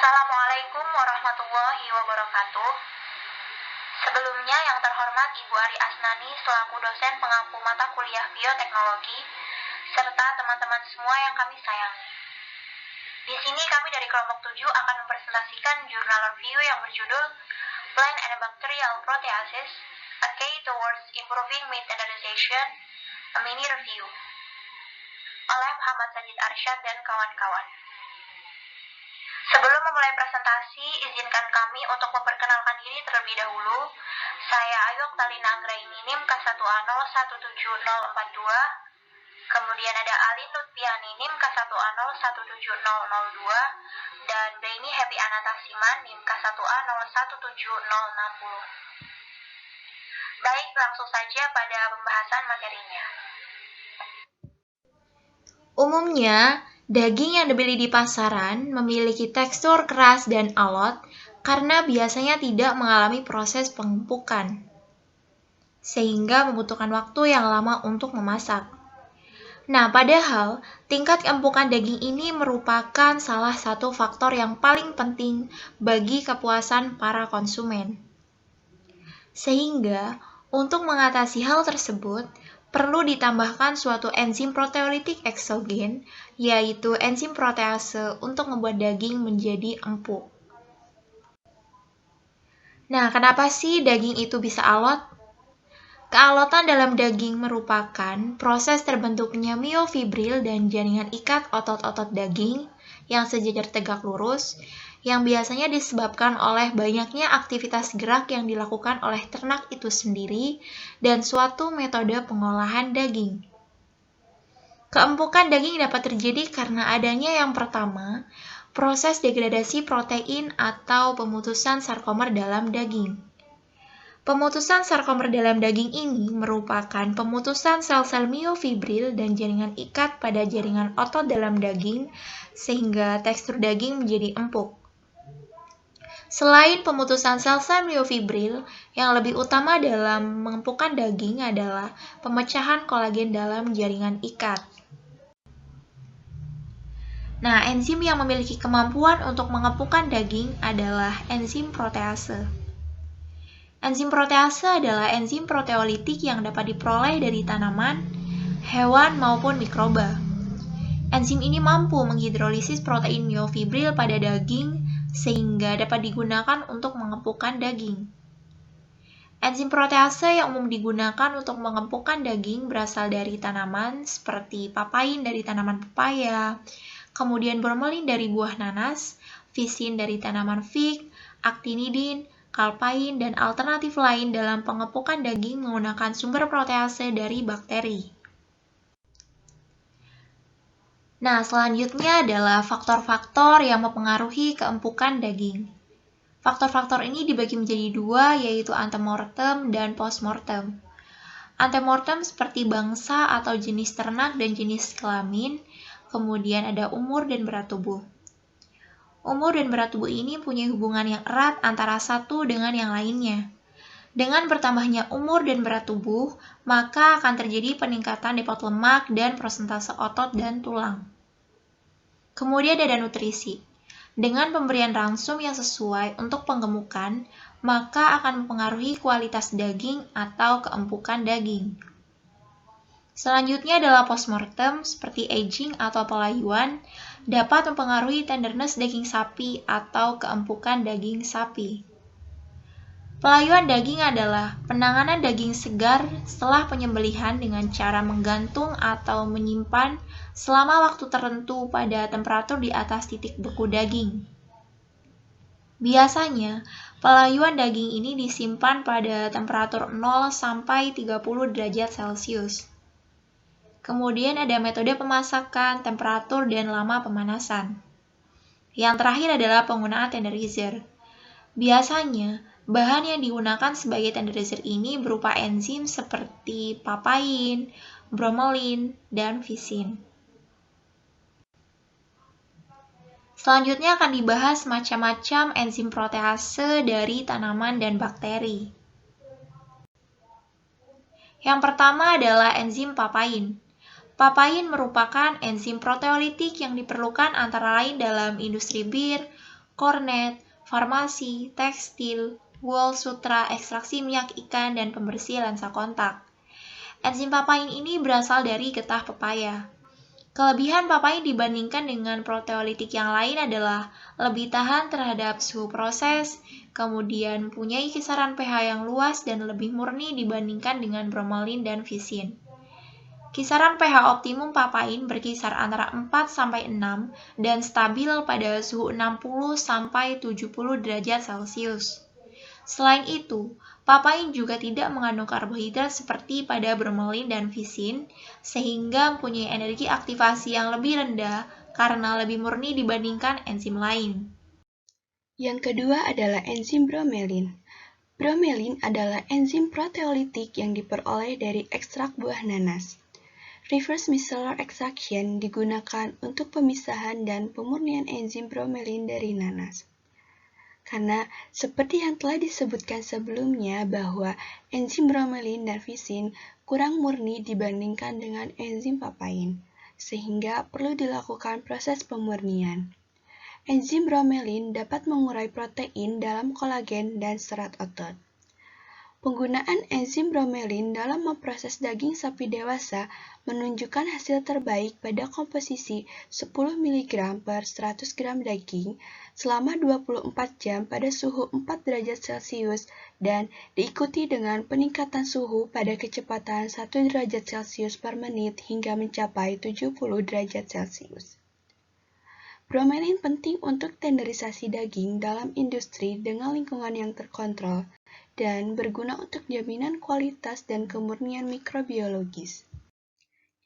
Assalamualaikum warahmatullahi wabarakatuh. Sebelumnya yang terhormat Ibu Ari Asnani selaku dosen pengampu mata kuliah bioteknologi, serta teman-teman semua yang kami sayangi. Di sini kami dari kelompok 7 akan mempresentasikan jurnal review yang berjudul Plant and Bacterial Proteases, A Key Towards Improving Meat Standardization, a mini review, oleh Muhammad Sajid Arsyad dan kawan-kawan. Sebelum memulai presentasi, izinkan kami untuk memperkenalkan diri terlebih dahulu. Saya Ayu Oktalina Anggraini NIM K1A017042. Kemudian ada Alin Lutfiani NIM K1A017002 dan Brainy Happy Anatasiman NIM K1A017060. Baik, langsung saja pada pembahasan materinya. Umumnya, daging yang dibeli di pasaran memiliki tekstur keras dan alot karena biasanya tidak mengalami proses pengempukan, sehingga membutuhkan waktu yang lama untuk memasak. Nah, padahal tingkat keempukan daging ini merupakan salah satu faktor yang paling penting bagi kepuasan para konsumen. Sehingga, untuk mengatasi hal tersebut, perlu ditambahkan suatu enzim proteolitik eksogen, yaitu enzim protease untuk membuat daging menjadi empuk. Nah, kenapa sih daging itu bisa alot? Kealotan dalam daging merupakan proses terbentuknya miofibril dan jaringan ikat otot-otot daging yang sejajar tegak lurus, yang biasanya disebabkan oleh banyaknya aktivitas gerak yang dilakukan oleh ternak itu sendiri dan suatu metode pengolahan daging. Keempukan daging dapat terjadi karena adanya yang pertama, proses degradasi protein atau pemutusan sarkomer dalam daging. Pemutusan sarkomer dalam daging ini merupakan pemutusan sel-sel miofibril dan jaringan ikat pada jaringan otot dalam daging sehingga tekstur daging menjadi empuk. Selain pemutusan sel-sel miofibril, yang lebih utama dalam mengempukkan daging adalah pemecahan kolagen dalam jaringan ikat. Nah, enzim yang memiliki kemampuan untuk mengempukkan daging adalah enzim protease. Enzim protease adalah enzim proteolitik yang dapat diperoleh dari tanaman, hewan, maupun mikroba. Enzim ini mampu menghidrolisis protein miofibril pada daging sehingga dapat digunakan untuk mengempukkan daging. Enzim protease yang umum digunakan untuk mengempukkan daging berasal dari tanaman seperti papain dari tanaman pepaya, kemudian bromelain dari buah nanas, visin dari tanaman fig, actinidin, kalpain, dan alternatif lain dalam pengempukan daging menggunakan sumber protease dari bakteri. Nah, selanjutnya adalah faktor-faktor yang mempengaruhi keempukan daging. Faktor-faktor ini dibagi menjadi dua, yaitu antemortem dan postmortem. Antemortem seperti bangsa atau jenis ternak dan jenis kelamin, kemudian ada umur dan berat tubuh. Umur dan berat tubuh ini punya hubungan yang erat antara satu dengan yang lainnya. Dengan bertambahnya umur dan berat tubuh, maka akan terjadi peningkatan depot lemak dan persentase otot dan tulang. Kemudian ada nutrisi. Dengan pemberian ransum yang sesuai untuk penggemukan, maka akan mempengaruhi kualitas daging atau keempukan daging. Selanjutnya adalah postmortem, seperti aging atau pelayuan, dapat mempengaruhi tenderness daging sapi atau keempukan daging sapi. Pelayuan daging adalah penanganan daging segar setelah penyembelihan dengan cara menggantung atau menyimpan selama waktu tertentu pada temperatur di atas titik beku daging. Biasanya, pelayuan daging ini disimpan pada temperatur 0 sampai 30 derajat Celcius. Kemudian ada metode pemasakan, temperatur, dan lama pemanasan. Yang terakhir adalah penggunaan tenderizer. Biasanya, bahan yang digunakan sebagai tenderizer ini berupa enzim seperti papain, bromelain, dan visin. Selanjutnya akan dibahas macam-macam enzim protease dari tanaman dan bakteri. Yang pertama adalah enzim papain. Papain merupakan enzim proteolitik yang diperlukan antara lain dalam industri bir, kornet, farmasi, tekstil, wool, sutra, ekstraksi minyak ikan, dan pembersih lensa kontak. Enzim papain ini berasal dari getah pepaya. Kelebihan papain dibandingkan dengan proteolitik yang lain adalah lebih tahan terhadap suhu proses, kemudian mempunyai kisaran pH yang luas dan lebih murni dibandingkan dengan bromelain dan visin. Kisaran pH optimum papain berkisar antara 4-6 dan stabil pada suhu 60-70 derajat Celcius. Selain itu, papain juga tidak mengandung karbohidrat seperti pada bromelain dan visin, sehingga mempunyai energi aktivasi yang lebih rendah karena lebih murni dibandingkan enzim lain. Yang kedua adalah enzim bromelin. Bromelin adalah enzim proteolitik yang diperoleh dari ekstrak buah nanas. Reverse micellar extraction digunakan untuk pemisahan dan pemurnian enzim bromelin dari nanas. Karena seperti yang telah disebutkan sebelumnya bahwa enzim bromelin dan visin kurang murni dibandingkan dengan enzim papain, sehingga perlu dilakukan proses pemurnian. Enzim bromelin dapat mengurai protein dalam kolagen dan serat otot. Penggunaan enzim bromelin dalam memproses daging sapi dewasa menunjukkan hasil terbaik pada komposisi 10 mg per 100 gram daging selama 24 jam pada suhu 4 derajat Celcius dan diikuti dengan peningkatan suhu pada kecepatan 1 derajat Celcius per menit hingga mencapai 70 derajat Celcius. Bromelin penting untuk tenderisasi daging dalam industri dengan lingkungan yang terkontrol dan berguna untuk jaminan kualitas dan kemurnian mikrobiologis.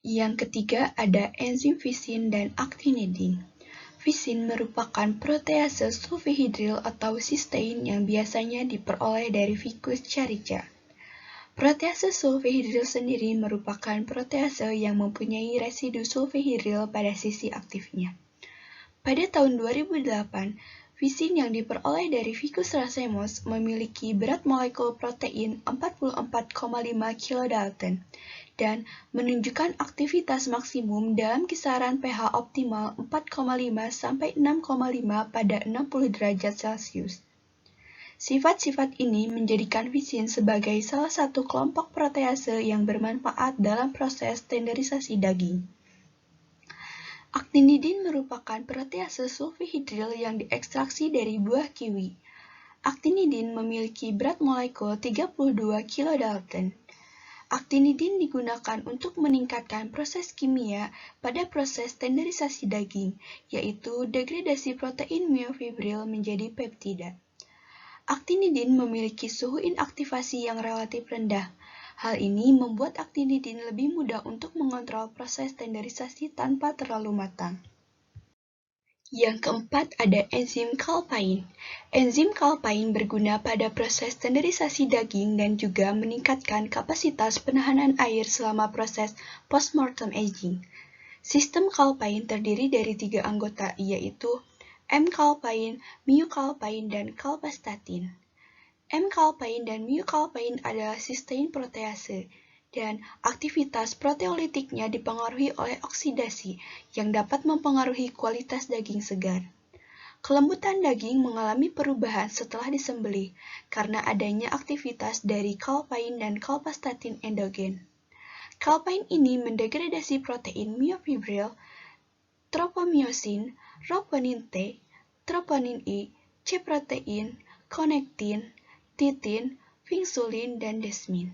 Yang ketiga ada enzim visin dan actinidin. Visin merupakan protease sulfihidril atau cysteine yang biasanya diperoleh dari Ficus carica. Protease sulfihidril sendiri merupakan protease yang mempunyai residu sulfihidril pada sisi aktifnya. Pada tahun 2008, visin yang diperoleh dari Ficus racemos memiliki berat molekul protein 44,5 kilodalton dan menunjukkan aktivitas maksimum dalam kisaran pH optimal 4,5 sampai 6,5 pada 60 derajat Celcius. Sifat-sifat ini menjadikan visin sebagai salah satu kelompok protease yang bermanfaat dalam proses tenderisasi daging. Actinidin merupakan protease sulfihidril yang diekstraksi dari buah kiwi. Actinidin memiliki berat molekul 32 kilodalton. Actinidin digunakan untuk meningkatkan proses kimia pada proses tenderisasi daging, yaitu degradasi protein myofibril menjadi peptida. Actinidin memiliki suhu inaktivasi yang relatif rendah. Hal ini membuat actinidin lebih mudah untuk mengontrol proses tenderisasi tanpa terlalu matang. Yang keempat ada enzim kalpain. Enzim kalpain berguna pada proses tenderisasi daging dan juga meningkatkan kapasitas penahanan air selama proses postmortem aging. Sistem kalpain terdiri dari 3 anggota, yaitu M-kalpain, mu-kalpain, dan kalpastatin. M-kalpain dan mu-kalpain adalah cysteine protease, dan aktivitas proteolitiknya dipengaruhi oleh oksidasi yang dapat mempengaruhi kualitas daging segar. Kelembutan daging mengalami perubahan setelah disembelih karena adanya aktivitas dari kalpain dan kalpastatin endogen. Kalpain ini mendegradasi protein myofibril, tropomyosin, troponin T, troponin I, C-protein, konektin, titin, vinsulin, dan desmin.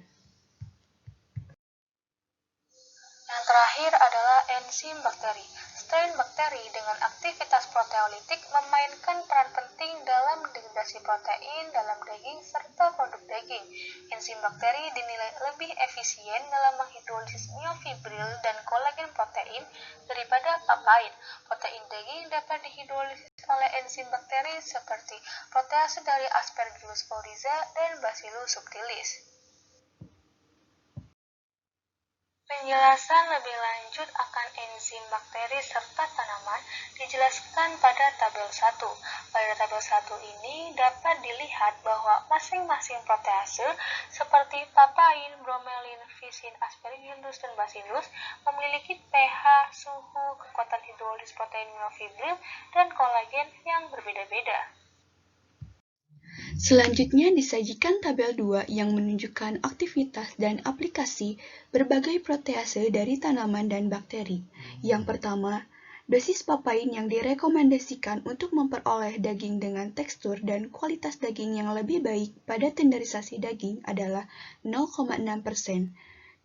Yang terakhir adalah enzim bakteri. Selain bakteri dengan aktivitas proteolitik memainkan peran penting dalam degradasi protein dalam daging serta produk daging. Enzim bakteri dinilai lebih efisien dalam menghidrolisis myofibril dan kolagen protein daripada papain. Protein daging dapat dihidrolisis oleh enzim bakteri seperti protease dari Aspergillus oryza dan Bacillus subtilis. Penjelasan lebih lanjut akan enzim bakteri serta tanaman dijelaskan pada tabel 1. Pada tabel 1 ini dapat dilihat bahwa masing-masing protease seperti papain, bromelin, fisin, aspergillus, dan bacillus memiliki pH, suhu, kekuatan hidrolis protein myofibril, dan kolagen yang berbeda-beda. Selanjutnya disajikan tabel 2 yang menunjukkan aktivitas dan aplikasi berbagai protease dari tanaman dan bakteri. Yang pertama, dosis papain yang direkomendasikan untuk memperoleh daging dengan tekstur dan kualitas daging yang lebih baik pada tenderisasi daging adalah 0,6%.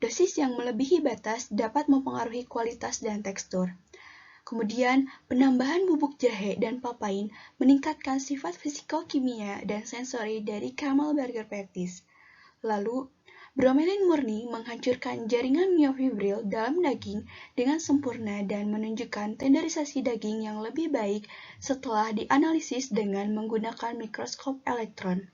Dosis yang melebihi batas dapat mempengaruhi kualitas dan tekstur. Kemudian, penambahan bubuk jahe dan papain meningkatkan sifat fisikokimia dan sensori dari Camelbacker petis. Lalu, bromelin murni menghancurkan jaringan myofibril dalam daging dengan sempurna dan menunjukkan tenderisasi daging yang lebih baik setelah dianalisis dengan menggunakan mikroskop elektron.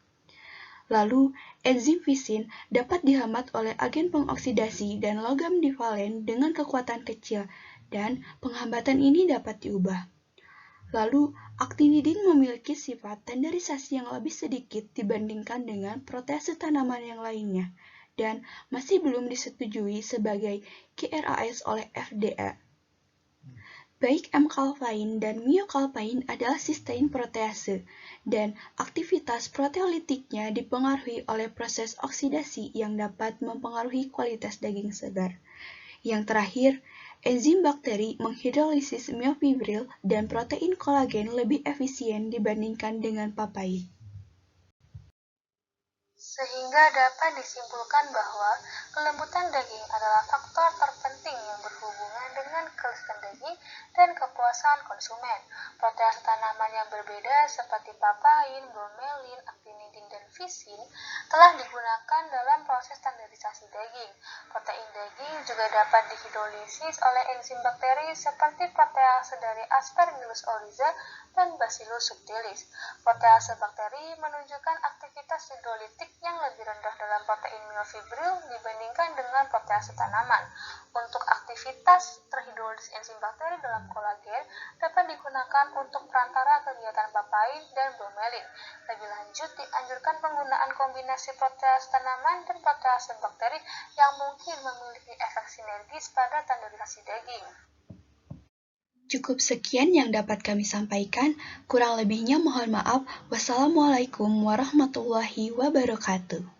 Lalu, enzim fisin dapat dihambat oleh agen pengoksidasi dan logam divalen dengan kekuatan kecil, dan penghambatan ini dapat diubah. Lalu, aktinidin memiliki sifat tenderisasi yang lebih sedikit dibandingkan dengan protease tanaman yang lainnya, dan masih belum disetujui sebagai KRAS oleh FDA. Baik M-kalpain dan myokalpain adalah sistein protease, dan aktivitas proteolitiknya dipengaruhi oleh proses oksidasi yang dapat mempengaruhi kualitas daging segar. Yang terakhir, enzim bakteri menghidrolisis myofibril dan protein kolagen lebih efisien dibandingkan dengan papain. Sehingga dapat disimpulkan bahwa kelembutan daging adalah faktor terpenting yang berhubungan dengan kelezatan daging dan kepuasan konsumen. Protease tanaman yang berbeda seperti papain, bromelin, actinidin, dan fisin telah digunakan dalam proses standarisasi daging. Protein daging juga dapat dihidrolisis oleh enzim bakteri seperti protease dari Aspergillus oryza dan Bacillus subtilis. Protease bakteri menunjukkan aktivitas hidrolitik yang lebih rendah dalam protein myofibril dibandingkan dengan protease tanaman. Untuk aktivitas terhidrolis enzim bakteri dalam kolagen dapat digunakan untuk perantara kegiatan papain dan bromelin. Lebih lanjut, dianjurkan penggunaan kombinasi protease tanaman dan protease bakteri yang mungkin memiliki efek sinergis pada standarisasi daging. Cukup sekian yang dapat kami sampaikan, kurang lebihnya mohon maaf. Wassalamualaikum warahmatullahi wabarakatuh.